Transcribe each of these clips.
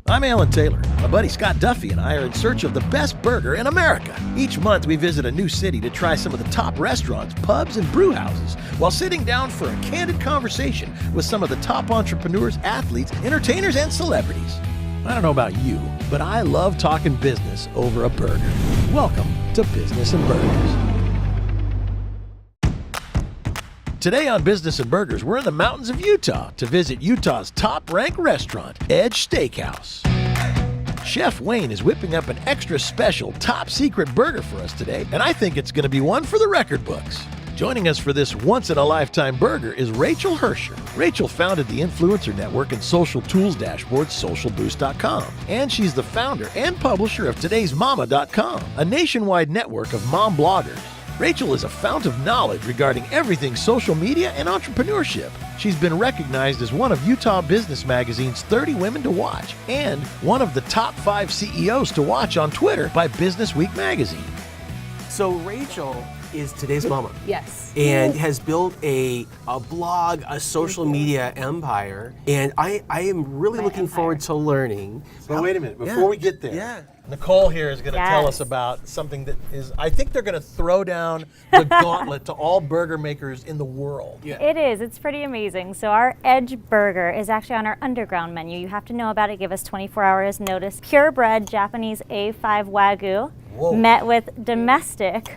I'm Alan Taylor. My buddy Scott Duffy and I are in search of the best burger in America. Each month we visit a new city to try some of the top restaurants, pubs, and brew houses while sitting down for a candid conversation with some of the top entrepreneurs, athletes, entertainers, and celebrities. I don't know about you, but I love talking business over a burger. Welcome to Business and Burgers. Today on Business and Burgers, we're in the mountains of Utah to visit Utah's top-ranked restaurant, Edge Steakhouse. Chef Wayne is whipping up an extra special, top-secret burger for us today, and I think it's going to be one for the record books. Joining us for this once-in-a-lifetime burger is Rachael Herrscher. Rachael founded the influencer network and social tools dashboard socialboost.com, and she's the founder and publisher of todaysmama.com, a nationwide network of mom bloggers. Rachael is a fount of knowledge regarding everything social media and entrepreneurship. She's been recognized as one of Utah Business Magazine's 30 Women to Watch and one of the top 5 CEOs to watch on Twitter by Business Week magazine. So Rachael is Today's Mama. Yes. And has built a blog, a social media empire. And I am really looking forward to learning. But wait a minute, before we get there, Nicole here is going to tell us about something that is, I think they're going to throw down the gauntlet to all burger makers in the world. Yeah. It is. It's pretty amazing. So our Edge Burger is actually on our underground menu. You have to know about it. Give us 24 hours notice. Purebred Japanese A5 Wagyu met with domestic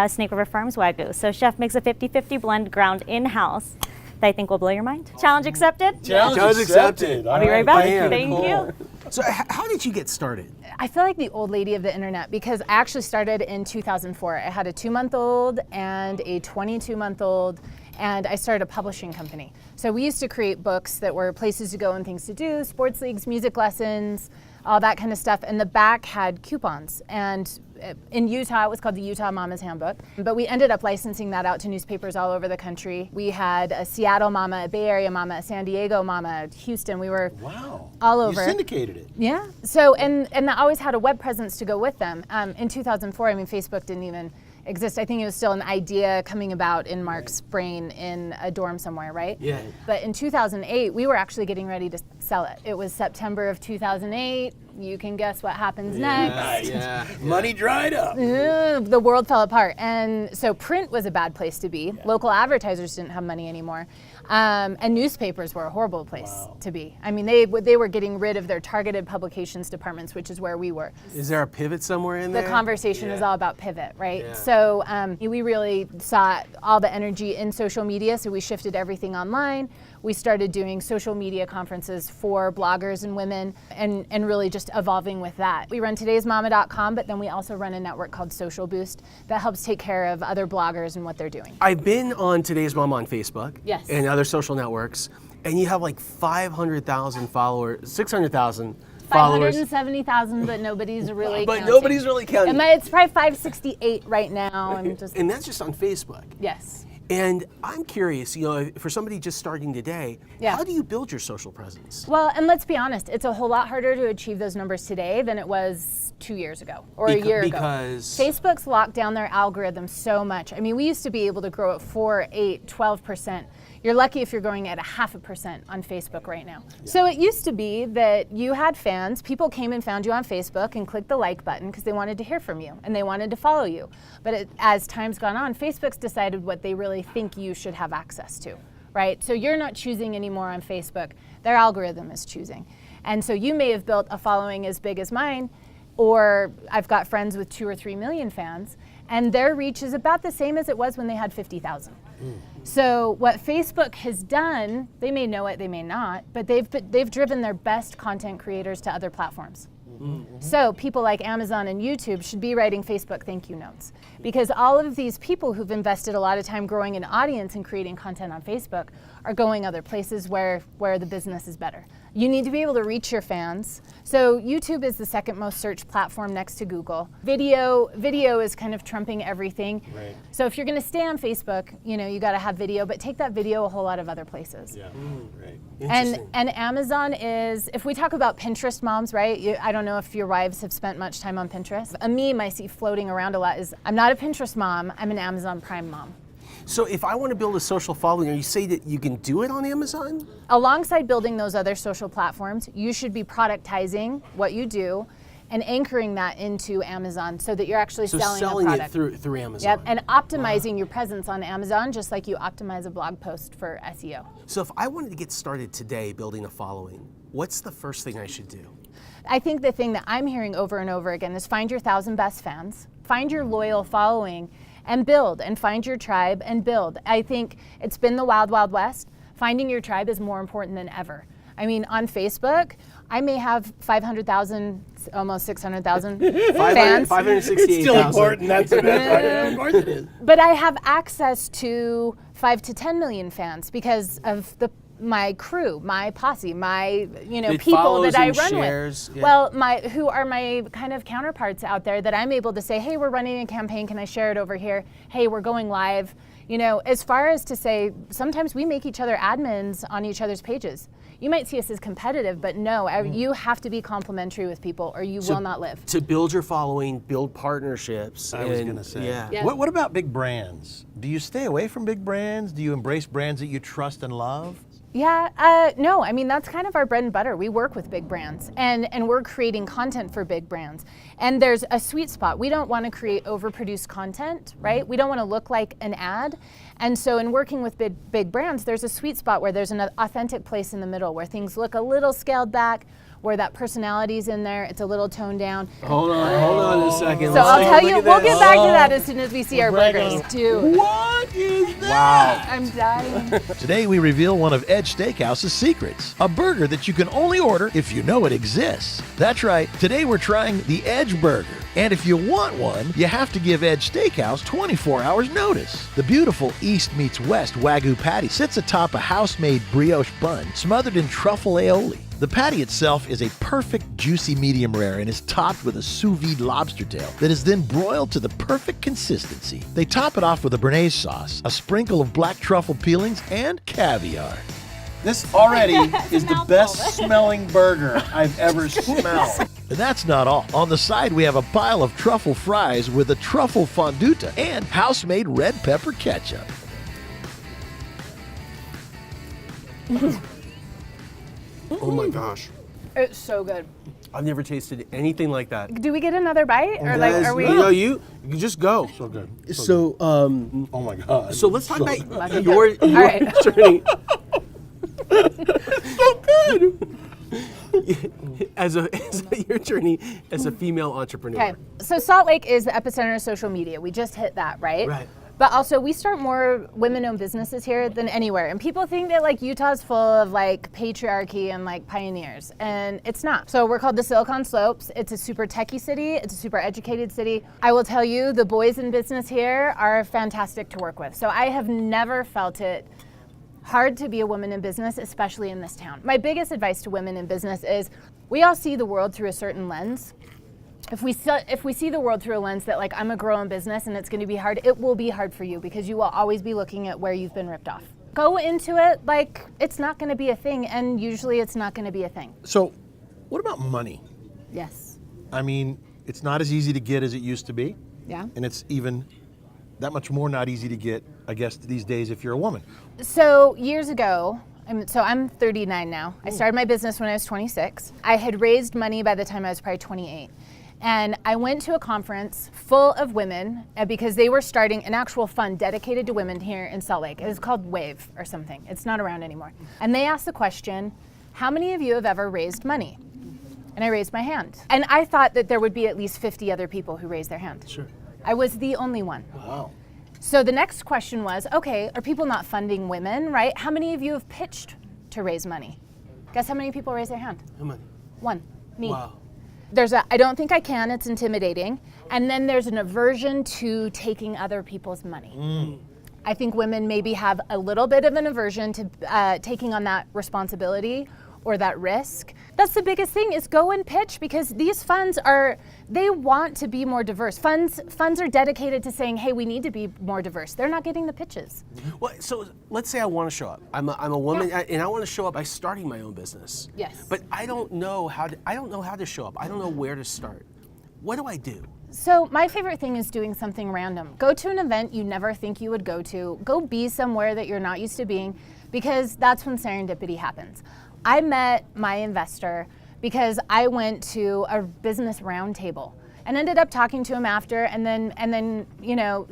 Snake River Farms Wagyu. So chef makes a 50-50 blend ground in-house that I think will blow your mind. Challenge accepted? Challenge accepted. I'll be right back. Thank you. So how did you get started? I feel like the old lady of the internet because I actually started in 2004. I had a 2-month-old and a 22-month-old, and I started a publishing company. So we used to create books that were places to go and things to do, sports leagues, music lessons, all that kind of stuff. And the back had coupons. And in Utah, it was called the Utah Mama's Handbook. But we ended up licensing that out to newspapers all over the country. We had a Seattle Mama, a Bay Area Mama, a San Diego Mama, Houston. We were all over. You syndicated it. Yeah. So, and I always had a web presence to go with them. In 2004, I mean, Facebook didn't even exist. I think it was still an idea coming about in Mark's brain in a dorm somewhere, right? Yeah. But in 2008, we were actually getting ready to sell it. It was September of 2008. You can guess what happens next. Money dried up. The world fell apart. And so print was a bad place to be. Local advertisers didn't have money anymore. And newspapers were a horrible place to be. I mean, they were getting rid of their targeted publications departments, which is where we were. Is there a pivot somewhere in there? The conversation is all about pivot, right? Yeah. So we really saw all the energy in social media, so we shifted everything online. We started doing social media conferences for bloggers and women and really just evolving with that. We run todaysmama.com, but then we also run a network called Social Boost that helps take care of other bloggers and what they're doing. I've been on Today's Mama on Facebook and other social networks, and you have like 500,000 followers, 600,000 followers. 570,000, but nobody's really But counting. nobody's really counting. And it's probably 568 right now. And that's just on Facebook. Yes. And I'm curious, for somebody just starting today, how do you build your social presence? Well, and let's be honest, it's a whole lot harder to achieve those numbers today than it was 2 years ago or a year ago. Because Facebook's locked down their algorithm so much. I mean, we used to be able to grow at 4, 8, 12%. You're lucky if you're going at 0.5% on Facebook right now. Yeah. So it used to be that you had fans, people came and found you on Facebook and clicked the like button because they wanted to hear from you and they wanted to follow you. But as time's gone on, Facebook's decided what they really think you should have access to, right? So you're not choosing anymore on Facebook, their algorithm is choosing. And so you may have built a following as big as mine, or I've got friends with 2 or 3 million fans, and their reach is about the same as it was when they had 50,000. So what Facebook has done, they may know it, they may not, but they've driven their best content creators to other platforms. So people like Amazon and YouTube should be writing Facebook thank you notes, because all of these people who've invested a lot of time growing an audience and creating content on Facebook are going other places where the business is better. You need to be able to reach your fans. So YouTube is the second most searched platform next to Google. Video is kind of trumping everything. Right. So if you're going to stay on Facebook, you got to have video, but take that video a whole lot of other places. Yeah. Right. And Amazon is, if we talk about Pinterest moms, right? I don't know if your wives have spent much time on Pinterest. A meme I see floating around a lot is, I'm not a Pinterest mom, I'm an Amazon Prime mom. So if I want to build a social following, you say that you can do it on Amazon? Alongside building those other social platforms, you should be productizing what you do and anchoring that into Amazon so that you're actually selling a product. It through Amazon. Yep, and optimizing your presence on Amazon just like you optimize a blog post for SEO. So if I wanted to get started today building a following, what's the first thing I should do? I think the thing that I'm hearing over and over again is find your 1,000 best fans, find your loyal following, and build, and find your tribe and build. I think it's been the wild, wild west. Finding your tribe is more important than ever. I mean, on Facebook, I may have 500,000, almost 600,000 fans. 568,000. It's still important. That's the best part. Of course it is. But I have access to 5 to 10 million fans because of my crew, my posse, my people that I run with. Yeah. Well, who are my kind of counterparts out there that I'm able to say, hey, we're running a campaign, can I share it over here? Hey, we're going live. As far as to say, sometimes we make each other admins on each other's pages. You might see us as competitive, but no, you have to be complimentary with people or you will not live. To build your following, build partnerships. I was going to say. Yeah. What about big brands? Do you stay away from big brands? Do you embrace brands that you trust and love? Yeah, no, I mean, that's kind of our bread and butter. We work with big brands and we're creating content for big brands. And there's a sweet spot. We don't want to create overproduced content, right? We don't want to look like an ad. And so in working with big brands, there's a sweet spot where there's an authentic place in the middle where things look a little scaled back, where that personality's in there, it's a little toned down. Hold on a second. So I'll tell you, we'll get back to that as soon as we see our burgers. Dude. What is that? Wow. I'm dying. Today we reveal one of Edge Steakhouse's secrets, a burger that you can only order if you know it exists. That's right, today we're trying the Edge Burger. And if you want one, you have to give Edge Steakhouse 24 hours notice. The beautiful East meets West Wagyu patty sits atop a house-made brioche bun smothered in truffle aioli. The patty itself is a perfect juicy medium rare and is topped with a sous vide lobster tail that is then broiled to the perfect consistency. They top it off with a béarnaise sauce, a sprinkle of black truffle peelings, and caviar. This already is the best smelling burger I've ever smelled. And that's not all. On the side, we have a pile of truffle fries with a truffle fonduta and house-made red pepper ketchup. Oh my gosh. It's so good. I've never tasted anything like that. Do we get another bite? Or are we? No, you can just go. So good. So, oh my God. so let's talk about good. your All right. journey. So good. Your journey as a female entrepreneur. Okay, so Salt Lake is the epicenter of social media. We just hit that, right? Right. But also, we start more women-owned businesses here than anywhere. And people think that Utah's full of patriarchy and pioneers, and it's not. So we're called the Silicon Slopes. It's a super techie city. It's a super educated city. I will tell you, the boys in business here are fantastic to work with. So I have never felt it hard to be a woman in business, especially in this town. My biggest advice to women in business is we all see the world through a certain lens. If we see the world through a lens that I'm a girl in business and it's going to be hard, it will be hard for you because you will always be looking at where you've been ripped off. Go into it like it's not going to be a thing, and usually it's not going to be a thing. So, what about money? Yes. I mean, it's not as easy to get as it used to be. Yeah. And it's even that much more not easy to get, I guess, these days if you're a woman. So years ago, I'm 39 now. I started my business when I was 26. I had raised money by the time I was probably 28. And I went to a conference full of women because they were starting an actual fund dedicated to women here in Salt Lake. It was called WAVE or something. It's not around anymore. And they asked the question, how many of you have ever raised money? And I raised my hand. And I thought that there would be at least 50 other people who raised their hand. Sure. I was the only one. Wow. So the next question was, okay, are people not funding women, right? How many of you have pitched to raise money? Guess how many people raised their hand? How many? One. Me. Wow. There's I don't think I can, it's intimidating. And then there's an aversion to taking other people's money. I think women maybe have a little bit of an aversion to taking on that responsibility or that risk. That's the biggest thing, is go and pitch, because these funds they want to be more diverse. Funds are dedicated to saying, hey, we need to be more diverse. They're not getting the pitches. Well, so let's say I want to show up. I'm a woman, and I want to show up by starting my own business. Yes. But I don't know how to show up. I don't know where to start. What do I do? So my favorite thing is doing something random. Go to an event you never think you would go to. Go be somewhere that you're not used to being, because that's when serendipity happens. I met my investor because I went to a business roundtable and ended up talking to him after, and then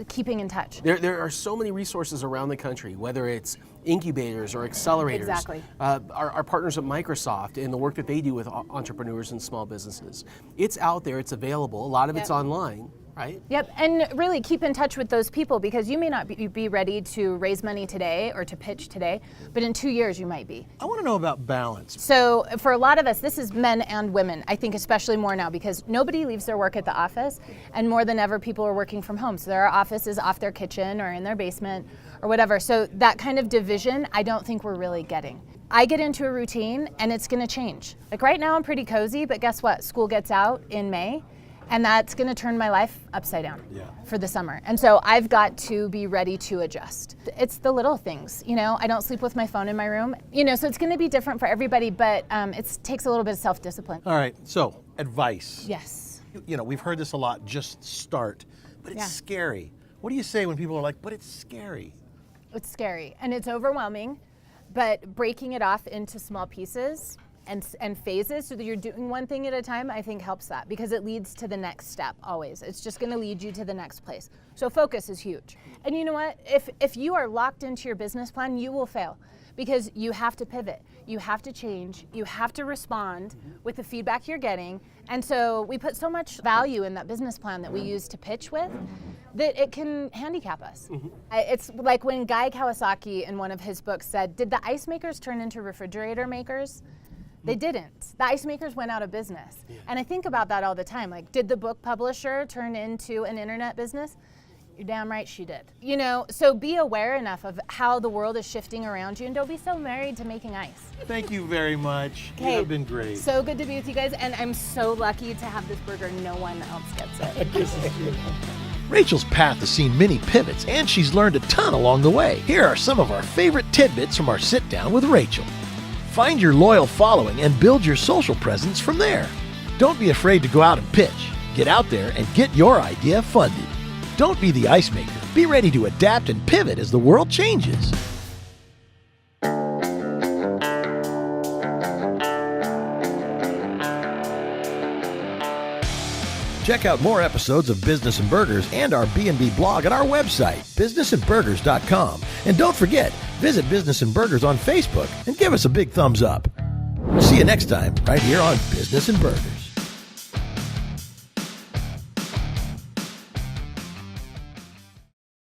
keeping in touch. There are so many resources around the country, whether it's incubators or accelerators. Exactly. Our partners at Microsoft and the work that they do with entrepreneurs and small businesses. It's out there, it's available, a lot of it's online. Right? Yep, and really keep in touch with those people, because you may not be ready to raise money today or to pitch today, but in 2 years you might be. I want to know about balance. So for a lot of us, this is men and women, I think especially more now, because nobody leaves their work at the office, and more than ever people are working from home. So their office is off their kitchen or in their basement or whatever. So that kind of division, I don't think we're really getting. I get into a routine and it's gonna change. Like right now I'm pretty cozy, but guess what? School gets out in May. And that's going to turn my life upside down for the summer. And so I've got to be ready to adjust. It's the little things, I don't sleep with my phone in my room, so it's going to be different for everybody, but it takes a little bit of self-discipline. All right, so advice. Yes. We've heard this a lot, just start, but it's scary. What do you say when people are like, but it's scary? It's scary and it's overwhelming, but breaking it off into small pieces and phases so that you're doing one thing at a time, I think helps that, because it leads to the next step always. It's just going to lead you to the next place. So focus is huge. And you know what? If you are locked into your business plan, you will fail, because you have to pivot. You have to change. You have to respond with the feedback you're getting. And so we put so much value in that business plan that we use to pitch with that it can handicap us. It's like when Guy Kawasaki in one of his books said, did the ice makers turn into refrigerator makers? They didn't. The ice makers went out of business. And I think about that all the time. Like, did the book publisher turn into an internet business? You're damn right she did. So be aware enough of how the world is shifting around you, and don't be so married to making ice. Thank you very much. You have been great. So good to be with you guys, and I'm so lucky to have this burger. No one else gets it. Rachel's path has seen many pivots, and she's learned a ton along the way. Here are some of our favorite tidbits from our sit down with Rachael. Find your loyal following and build your social presence from there. Don't be afraid to go out and pitch. Get out there and get your idea funded. Don't be the ice maker. Be ready to adapt and pivot as the world changes. Check out more episodes of Business and Burgers and our B&B blog at our website, businessandburgers.com. And don't forget, visit Business and Burgers on Facebook and give us a big thumbs up. We'll see you next time right here on Business and Burgers.